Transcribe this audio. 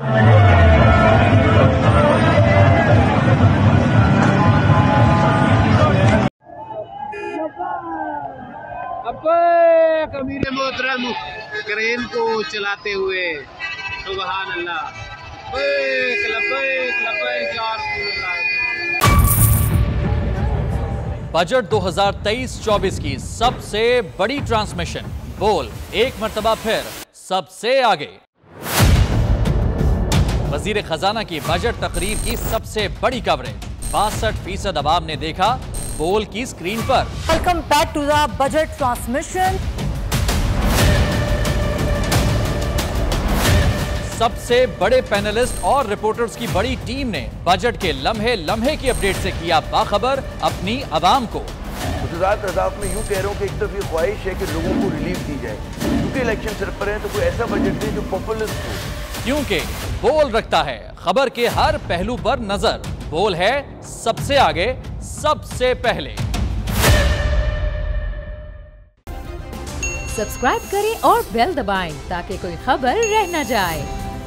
अमीर मोहतरम क्रेन को चलाते हुए सुभान अल्लाह। बजट 2023-24 की सबसे बड़ी ट्रांसमिशन, बोल एक मर्तबा फिर सबसे आगे। वजीर खजाना की बजट तकरीर की सबसे बड़ी कवरेज, 62% अवाम ने देखा बोल की स्क्रीन पर। Welcome back to the budget transmission. सबसे बड़े पैनलिस्ट और रिपोर्टर्स की बड़ी टीम ने बजट के लम्हे लम्हे की अपडेट से किया बाखबर अपनी आवाम को। में यूं कह रहा हूं कि एक तरफ ये ख्वाहिश है कि लोगों को रिलीफ दी जाए, क्योंकि इलेक्शन सर पर है, तो कोई ऐसा बजट दे जो पॉपुलिस्ट हो। क्योंकि बोल रखता है खबर के हर पहलू पर नजर, बोल है सबसे आगे सबसे पहले। सब्सक्राइब करें और बेल दबाएं ताकि कोई खबर रह न जाए।